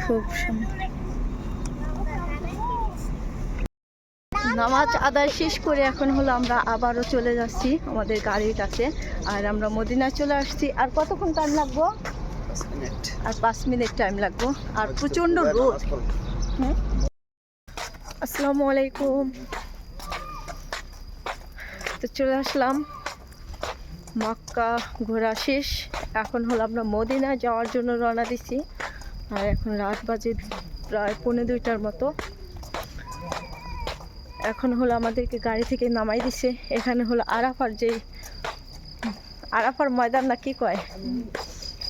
খুব নামাজ আদায় শেষ করে এখন হলো আমরা আবারও চলে যাচ্ছি আমাদের গাড়ির কাছে। আর আমরা মদিনায় চলে আসছি। আর কতক্ষণ টাইম লাগবো? 5 মিনিট। আর 5 মিনিট টাইম লাগবো। আর প্রচণ্ড রোদ। আসসালামু আলাইকুম। তো চলে আসলাম, মক্কা ঘোরা শেষ। এখন হলো আমরা মদিনা যাওয়ার জন্য রওনা দিচ্ছি। আর এখন রাত বাজে প্রায় 1:45টার মতো। এখন হলো আমাদেরকে গাড়ি থেকে নামাই দিছে। এখানে হলো আরাফার ময়দান না কি কয়,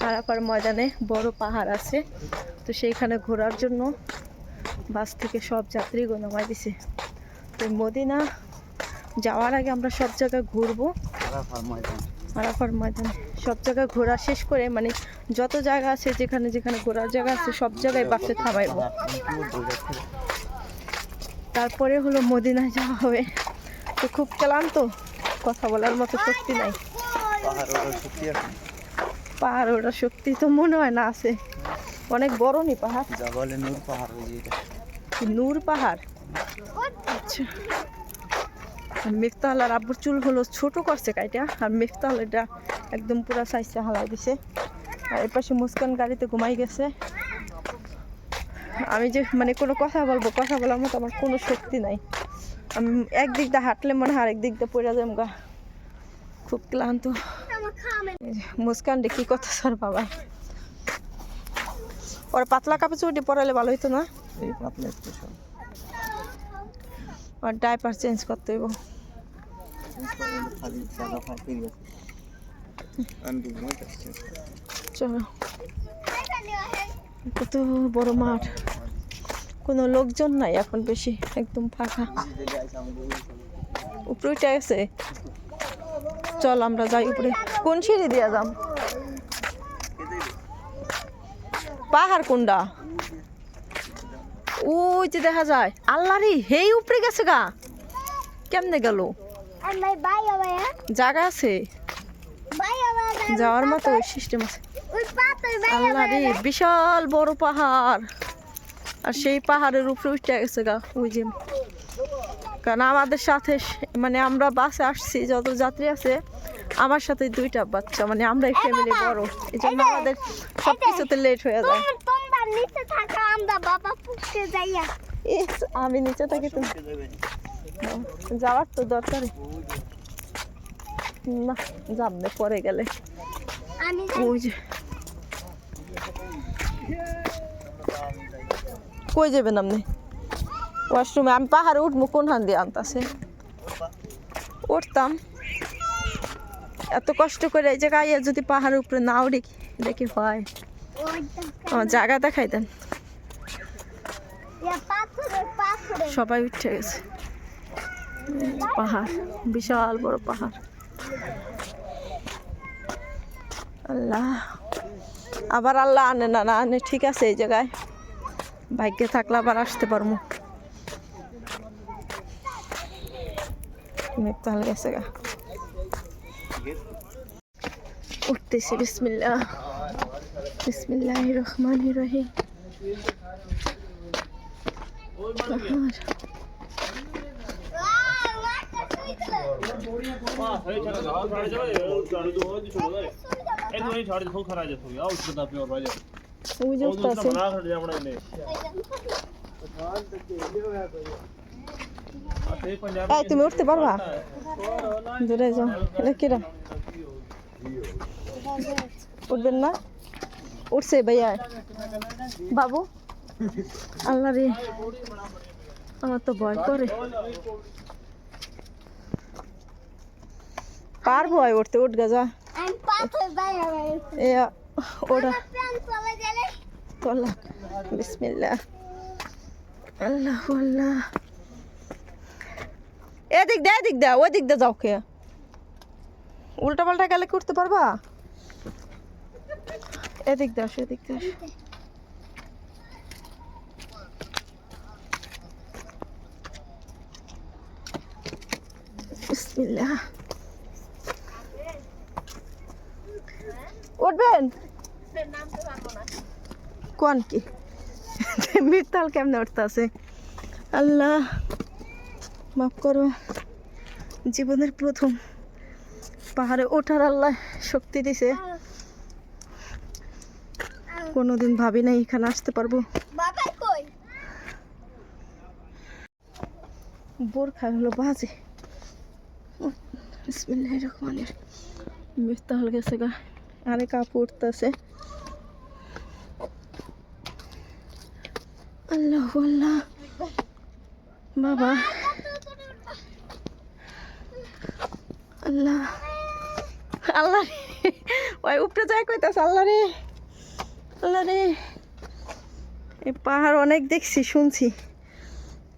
আরাফার ময়দানে বড় পাহাড় আছে। তো সেইখানে ঘোরার জন্য বাস থেকে সব যাত্রীগণ নামাই দিছে। তো মদিনা যাওয়ার আগে আমরা সব জায়গায় ঘুরবো। আরাফার ময়দান সব জায়গায় ঘোরা শেষ করে, মানে যত জায়গা আছে যেখানে যেখানে ঘোরার জায়গা আছে সব জায়গায় বাসে থামাইব। তারপরে হলো মদিনায় যাওয়া হবে। তো খুব ক্লান্ত, কথা বলার মতো শক্তি নাই। পাহাড় ওঠার শক্তি তো মনে হয় না আছে। অনেক বড় নি পাহাড়, নূর পাহাড়। আচ্ছা, মিফতাহ আর আব্বুর চুল হলো ছোট করছে কাইটা। আর মিফতাহ এটা একদম পুরা সাইজে হালাই দিছে। আর এর পাশে মুস্কান গাড়িতে ঘুমাই গেছে। আমি যে মানে কোনো কথা বলার মতো আমার কোনো শক্তি নাই। আমি একদিক দিয়ে হাঁটলে মনে হয় আরেক দিক দিয়ে পড়ে যাম গা। খুব ক্লান্ত। মুস্কান রে কি কথা স্যার বাবা, ওর পাতলা কাপড় চুটি পরালে ভালো হইতো না? আর ডাইপার চেঞ্জ করতে হইব। চলো, কত বড় মাঠ, কোনো লোকজন নাই এখন, বেশি একদম ফাঁকা। উপরে উঠে গেছে। চল আমরা যাই উপরে। কোন সিঁড়ি দিয়া যাম? পাহাড় কোনটা? ওই যে দেখা যায়। আল্লাহ রে, হেই উপরে গেছে গা। কেমনে গেল? জায়গা আছে যাওয়ার মতো, সিস্টেম আছে। আল্লাহ রে, বিশাল বড় পাহাড়। আর সেই পাহাড়ের উপরে উঠে গেছে গা ওই যে। কারণ আমাদের সাথে মানে আমরা বাসে আসছি, যত যাত্রী আছে আমার সাথে 2টা বাচ্চা, মানে আমরা ফ্যামিলি বড়, এই জন্য আমাদের সবকিছুতে লেট হয়ে যায়। আমি নিচে থাকি, তো যাওয়ার তো দরকার না, যাবে পরে গেলে। ওই যে কই যাবেন আপনি? ওয়াশরুমে? আমি পাহাড়ে উঠবো কোন হান দিয়ে আনতাছে? উঠতাম এত কষ্ট করে এই জায়গায় যদি পাহাড়ের উপরে না উঠি দেখি হয়। আমার জায়গা দেখাই দেন। সবাই উঠে গেছে। পাহাড়, বিশাল বড় পাহাড়। আল্লাহ, আবার আল্লাহ আনে না আনে, ঠিক আছে এই জায়গায় ভাগ্যে থাকলে আবার আসতে পারবো। তাহলে গেছে গা, উঠতেছে। বিসমিল্লাহ, বিসমিল্লাহির রহমানির রহিম। তুমি উঠতে পারবা? দূরে যাও। এটা কিরা উঠবেন না? উঠছে ভাইয়া বাবু। আল্লাহ রে, আমার তো ভয় করে। কার ভয় উঠতে? উঠ গা, ওরা বিসমিল্লাহ। আল্লাহ আল্লাহ, এদিক দে ওই দিক দে যাও। কে উল্টা পাল্টা গেলে করতে পারবা? এদিক দে আসো, এদিক দে আসো। বিসমিল্লাহ। উঠবেন কোন কি মিত্তাল কেমনে উঠতে আছে? আল্লাহ মাফ করো, জীবনের প্রথম পাহাড়ে ওঠার আল্লাহ শক্তি দিছে। কোনোদিন ভাবি নাই এখানে আসতে পারবো। বোরখা হলো বাজে। বিসমিল্লাহির রহমানির রহিম। মিফতাহুল গেছে গা, আরে কাপড় উঠতেছে। আল্লাহ আল্লাহ বাবা, আল্লাহ আল্লাহ ওই উপরে যায় কইতাছে আল্লাহ রে, আল্লাহ রে। এই পাহাড় অনেক দেখছি, শুনছি,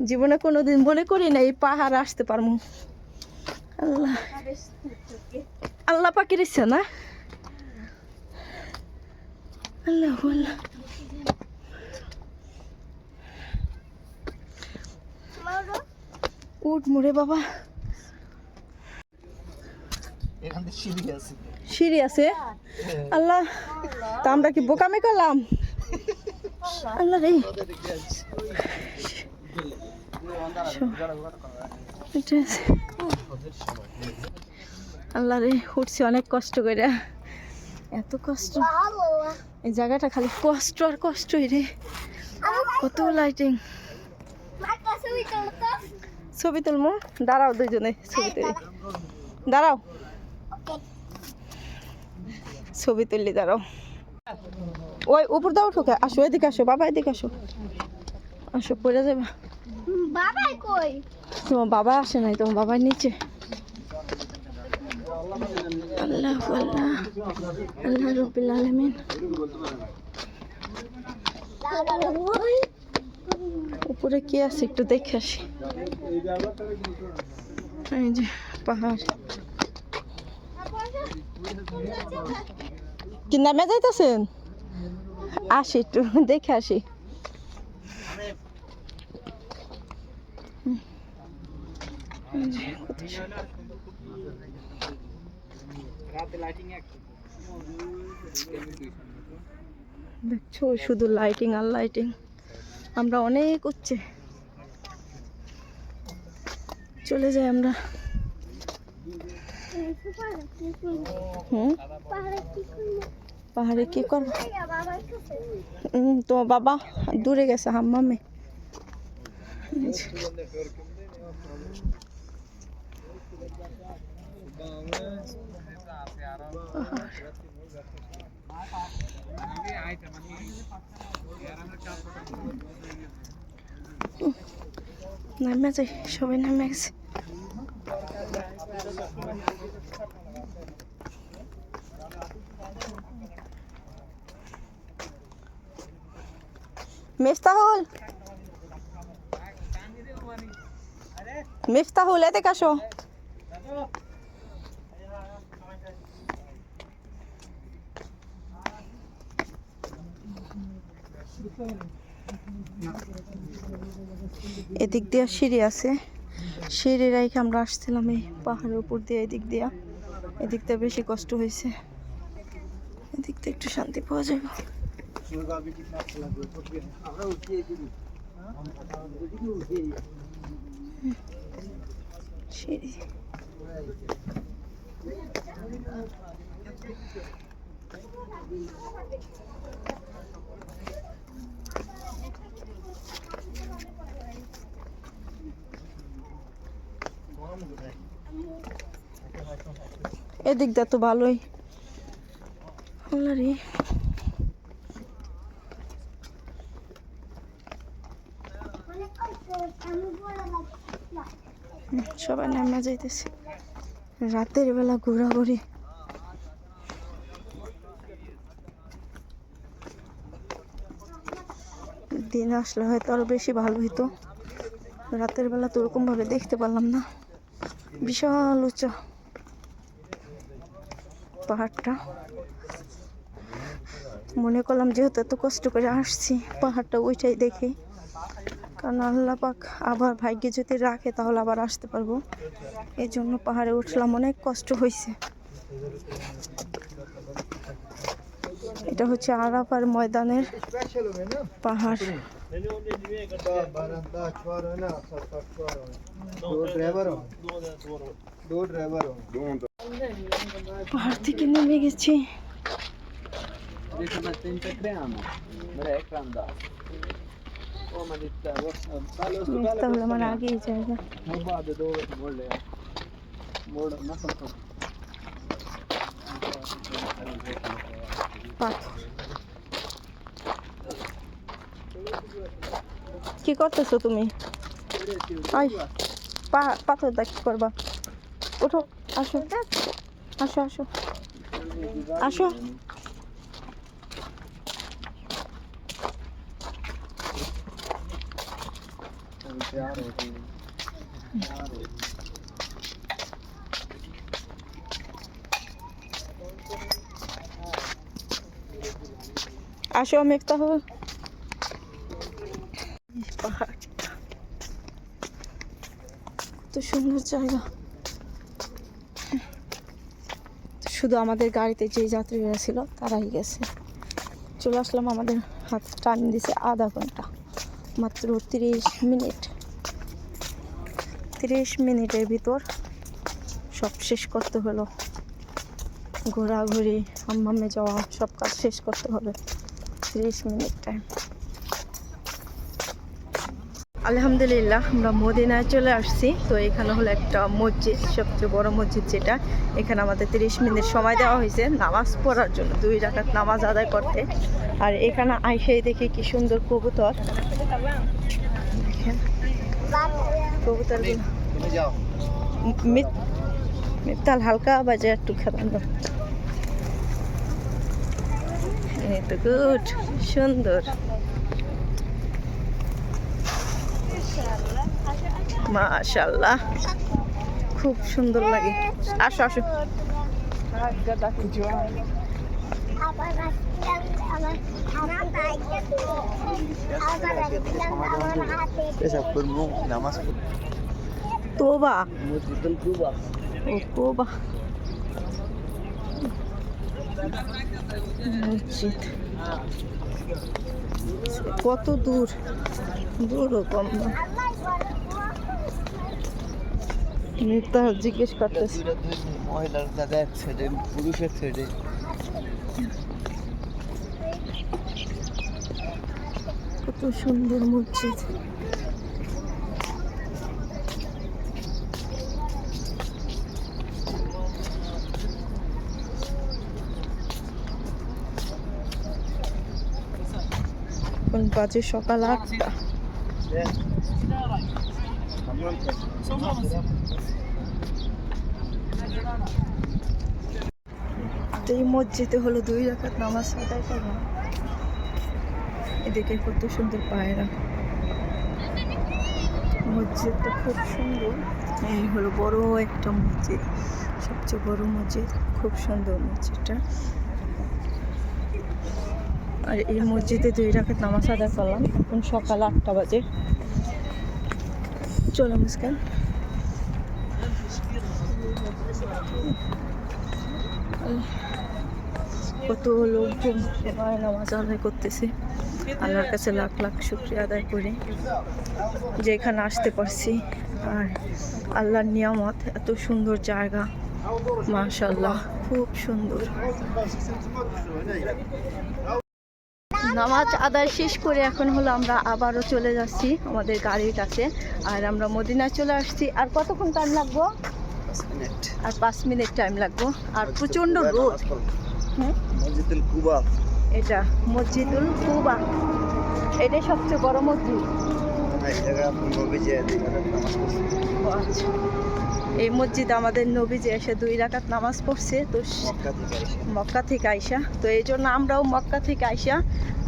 জীবনে কোনোদিন মনে করি না এই পাহাড় আসতে পারবো। আল্লাহ আল্লাহ পাখির ইচ্ছা না। আল্লাহ আল্লাহ উঠ মুড়ে বাবা। সিঁড়ি আছে? আল্লাহ, তা আমরা কি বোকামি করলাম? আল্লাহ রে, আল্লাহ রে, উঠছি অনেক কষ্ট করে। এত কষ্ট, এই জায়গাটা খালি কষ্ট আর কষ্টই রে। কত লাইটিং। ছবি তুলবো, দাঁড়াও দুইজনে ছবি তুলি, দাঁড়াও ছবি তুললি, দাঁড়াও। ওই উপর দাও, ঠোকে আসো, এদিকে আসো বাবা, এদিকে আসো, আসো পড়ে যাবে। তোমার বাবা আসে নাই, তোমার বাবার নিচে। আল্লাহ আল্লাহ আল্লাহ রাব্বিল আলামিন। উপরে কি আছে একটু দেখে আসি। এই যে পাহাড়, কি নামে যাইতেছেন? আসি একটু দেখে আসি। দেখছো শুধু লাইটিং আর লাইটিং। আমরা অনেক উচ্চে চলে যাই আমরা। পাহাড়ে কি করবো? তোমার বাবা দূরে গেছে হাম্মামে। নামে যাই, সবাই নামে গেছে। মিফতাহুল, মিফতাহুল এদিকে আসো। এদিক দিয়া সিঁড়ি আছে, সিঁড়ি রাইখে আমরা আসছিলাম এই পাহাড়ের উপর দিয়ে। এদিক দিয়া, এদিক দিয়ে বেশি কষ্ট হয়েছে, এদিক দিয়ে একটু শান্তি পাওয়া যাবে। সিঁড়ি এদিকটা তো ভালোই। সবাই নামা যাইতেছে, রাতের বেলা ঘোরাঘুরি। দিন আসলে হয়তো আরো বেশি ভালো হইতো, রাতের বেলা তো ওরকম ভাবে দেখতে পারলাম না। বিশাল উঁচা পাহাড়টা, মনে করলাম যেহেতু এত কষ্ট করে আসছি পাহাড়টা ওইটাই দেখি, কারণ আল্লাহ পাক আবার ভাগ্যে যদি রাখে তাহলে আবার আসতে পারবো। এই জন্য পাহাড়ে উঠলাম, অনেক কষ্ট হয়েছে। এটা হচ্ছে আরাফার ময়দানের পাহাড়। পাহাড় থেকে নেমে গেছি। তাহলে আমার আগেই জায়গা। পাথর কি করতেছো তুমি? পাথর দা কি করবা? ওঠো, আসো আসো আসো আসো। আসো মেঘতা হো। পাহাড়টা কত সুন্দর জায়গা। শুধু আমাদের গাড়িতে যে যাত্রীরা ছিল তারাই গেছে। চলে আসলাম, আমাদের হাত টান দিছে আধা ঘন্টা, মাত্র 30 মিনিট। 30 মিনিটের ভিতর সব শেষ করতে হলো। ঘোরাঘুরি, হাম্মামে যাওয়া, সব কাজ শেষ করতে হবে। 30 মিনিট টাইম। আলহামদুলিল্লাহ আমরা মদিনায় চলে আসছি। তো এখানে হলো একটা মসজিদ, সবচেয়ে বড় মসজিদ যেটা। এখানে আমাদের 30 মিনিট সময় দেওয়া হয়েছে নামাজ পড়ার জন্য, 2 রাকাত নামাজ আদায় করতে। আর এখানে আইসেই দেখি কি সুন্দর কবুতর। দেখেন কবুতরগুলো। মিত্তাল হালকা বাজে একটু খেলানো। এই তো গুড, সুন্দর, মাশাআল্লাহ, খুব সুন্দর লাগে। আসো আসো। তোবা, ও তোবা মসজিদ। কত দূর, দূরও কম না। তা জিজ্ঞেস করতেছি মহিলার দাদা এক সাইডে, পুরুষের সাইডে। কত সুন্দর মসজিদ। এখন বাজে সকাল 8টা। এই মসজিদে হলো 2 রাকাত নামাজ আদায় করলাম। এদিকে কত সুন্দর পায়রা। মসজিদটা খুব সুন্দর। এই হলো বড় একটা মসজিদ, সবচেয়ে বড় মসজিদ। খুব সুন্দর মসজিদটা। আর এই মসজিদে 2 রাকাত নামাজ আদায় করলাম। এখন সকাল 8টা বাজে। চলো মুস্কান। কত লোকজন সবাই নামাজ আদায় করতেছে। আল্লাহর কাছে লাখ লাখ শুকরিয়া আদায় করি যে এখানে আসতে পারছি। আর আল্লাহর নিয়ামত, এত সুন্দর জায়গা, মাশাআল্লাহ, খুব সুন্দর। নামাজ আদায় শেষ করে এখন হলো আমরা আবারও চলে যাচ্ছি আমাদের গাড়ির কাছে। আর আমরা মদিনায় চলে আসছি। আর কতক্ষণ টাইম লাগবো? আর 5 মিনিট টাইম লাগবো। আর প্রচন্ড রোদ। মসজিদুল কুবা, এটা মসজিদুল কুবা, এটাই সবচেয়ে বড় মসজিদ। এই মসজিদে আমাদের নবীজি এসে 2 রাকাত নামাজ পড়ছে। তো মক্কা থেকে আইসা, তো এই জন্য আমরাও মক্কা থেকে আইসা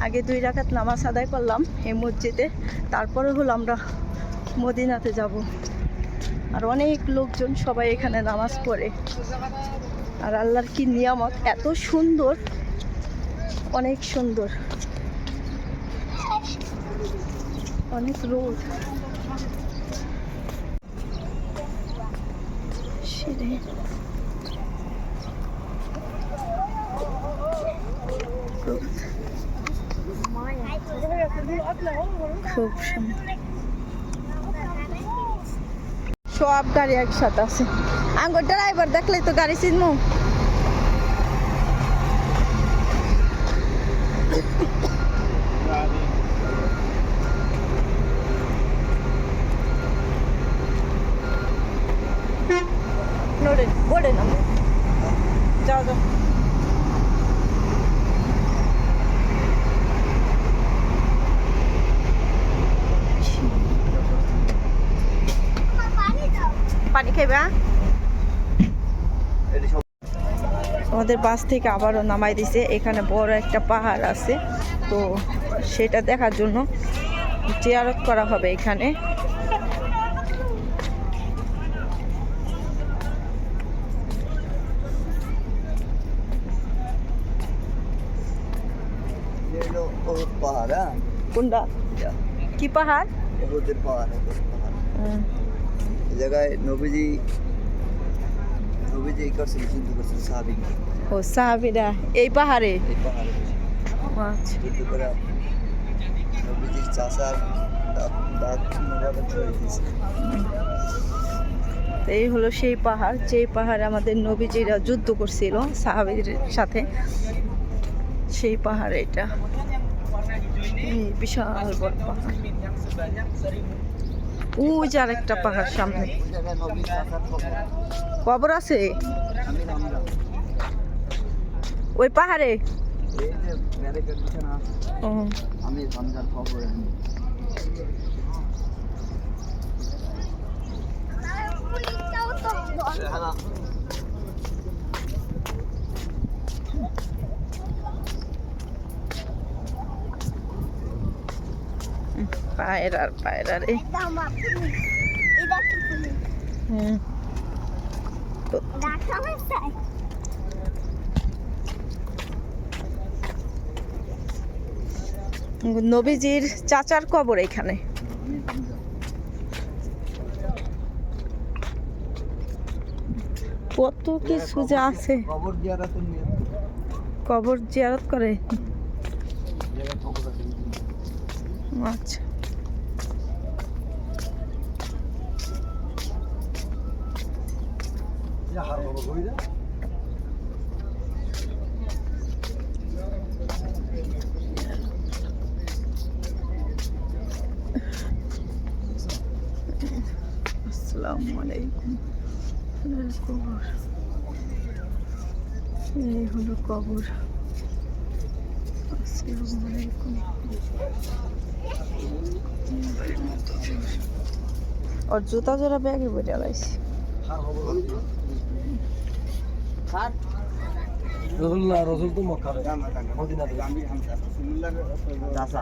আগে 2 রাকাত নামাজ আদায় করলাম এই মসজিদে। তারপরে হলো আমরা মদিনাতে যাব। আর অনেক লোকজন সবাই এখানে নামাজ পড়ে। আর আল্লাহর কি নিয়ামত, এত সুন্দর, অনেক সুন্দর। অনেক রোদ। সিঁড়ি। খুব সুন্দর। সব গাড়ি একসাথে আছে। আঙ্গুর ড্রাইভার দেখলে তো গাড়ি চিনবো। বোর্ডে নামো, যাও যাও। পানি খাইবা? আমাদের বাস থেকে আবারও নামাই দিছে। এখানে বড় একটা পাহাড় আছে, তো সেটা দেখার জন্য জিয়ারত করা হবে এখানে। কোনটা? কি পাহাড়? এই জায়গায় নবীজি করছিল, যুদ্ধ করছিল সাহাবী। ও সাহাবীরা এই পাহাড়ে? এই পাহাড়ে আচ্ছা। যুদ্ধ করে নবীজির চাচার দাঁত মোবারক হয়ে গেছে। এই হলো সেই পাহাড়, যে পাহাড়ে আমাদের নবীজিরা যুদ্ধ করছিল সাহাবীর সাথে। সেই পাহাড় এটা। এই বিশাল বড় পাহাড়। ওই যে আরেকটা পাহাড় সামনে। কবর আছে ওই পাহাড়ে? ও আমি রমজান খবর পায়রার পায়রা রে। নবীজির চাচার কবর এখানে। কত কিছু যে আছে। কবর জিয়ারত করে। আচ্ছা। আসসালামু আলাইকুম। কবর, এই হলো কবর। আসসালামু আলাইকুম। और जूता जरा बैगे बैठा लाइसी রসুল্লাহ রসুল তো মক্কা মদিনা থেকে আমি দাসা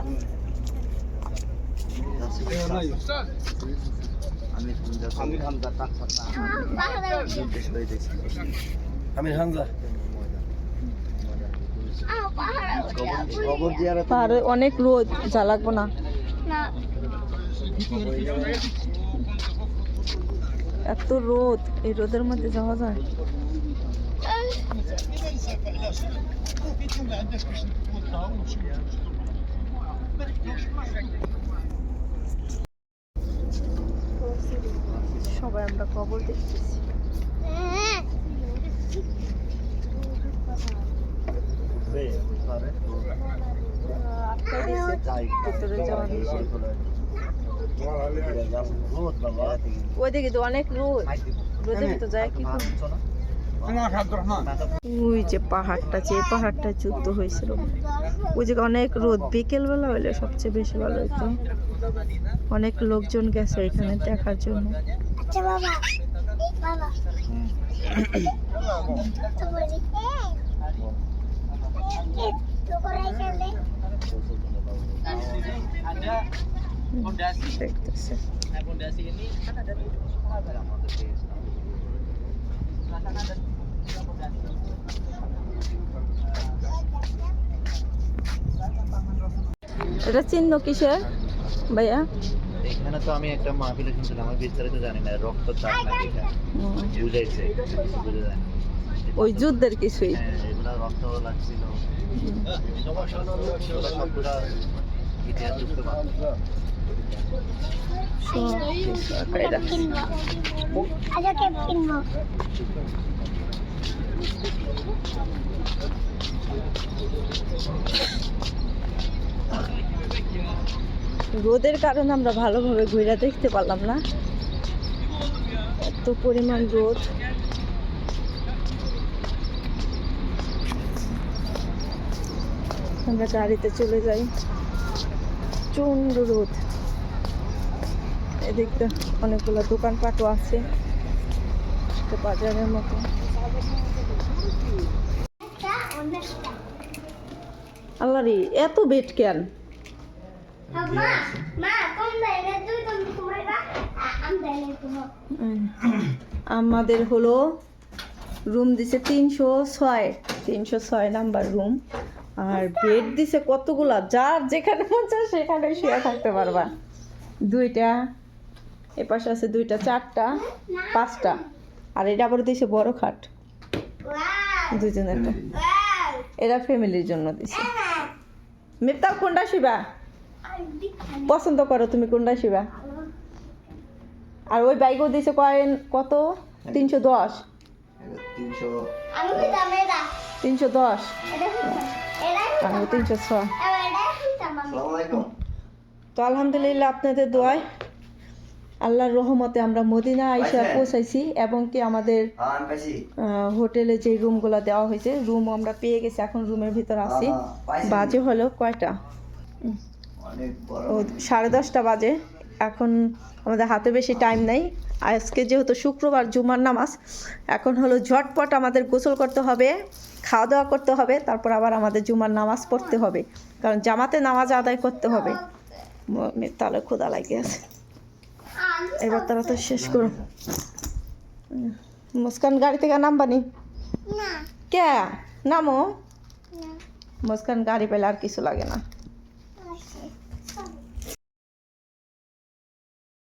আমির হামজা আমির হামজা পাহাড়ে অনেক রোদ, যা লাগবো না। এত রোদ, এই রোদের মধ্যে যাওয়া যায়? সবাই আমরা কবর দেখতেছি। ভিতরে যাওয়া ওইদিকে তো অনেক রোদ, রোদের ভিতর যায় কি করে? ওই যে পাহাড়টা, যে পাহাড়টা যুদ্ধ হয়েছিল, ওই জায়গায় অনেক রোদ। বিকেল বেলা হইলে সবচেয়ে বেশি ভালো হতো। অনেক লোকজন গেছে এখানে দেখার জন্য। দেখতেছে এটা চিহ্ন কিসের? ভাইয়া এখানে তো আমি একটা মাহফিলে শুনছিলাম, আমি বিস্তারিত জানি না, রক্তচাপ নাকি এটা বুঝাইছে, কিছু বুঝে যায় না। ওই যুদ্ধের কিছুই হ্যাঁ, এগুলা রক্ত লাগছিল, এগুলা সবগুলা ইতিহাস যুক্ত মানুষ। সব কিছু আঁকায় রাখছে। রোদের কারণে আমরা ভালোভাবে ঘুরে দেখতে পারলাম না, এত পরিমাণ রোদ। আমরা গাড়িতে চলে যাই, প্রচন্ড রোদ। এদিকটা অনেকগুলো দোকানপাটও আছে, একটা বাজারের মতো। আল্লাহ রে, এত বেড কেন? আমাদের হলো রুম দিছে 306 নাম্বার রুম, আর বেড দিছে কতগুলা, যার যেখানে মন চায় সেখানে শুয়ে থাকতে পারবা। 2টা, এ পাশে আছে 2টা, 4টা, 5টা, আর এটা আবার দিছে বড় খাট, 2জনেরটা। এটা ফ্যামিলির জন্য দিছে। মিফতাল কোনটা শুবা? পছন্দ করো তুমি কোনটা শুবা? আর ওই বাইকও দিছে কত? 310। 310 আর 306। তো আলহামদুলিল্লাহ আপনাদের দোয়ায় আল্লাহর রহমতে আমরা মদিনা আইসা পৌঁছাইছি, এবং কি আমাদের হোটেলে যে রুমগুলো দেওয়া হয়েছে, রুম আমরা পেয়ে গেছি। এখন রুমের ভিতর আছি, বাজে হলো কয়টা? ও 10:30 বাজে। এখন আমাদের হাতে বেশি টাইম নেই, আজকে যেহেতু শুক্রবার জুমার নামাজ, এখন হলো ঝটপট আমাদের গোসল করতে হবে, খাওয়া দাওয়া করতে হবে, তারপর আবার আমাদের জুমার নামাজ পড়তে হবে, কারণ জামাতে নামাজ আদায় করতে হবে। তাহলে ক্ষুধা লাগে আছে, এবার তাড়াতাড়ি শেষ করো। মুস্কান গাড়ি থেকে নামবানি? কে নামো? মুস্কান গাড়ি পেলে আর কিছু লাগে না।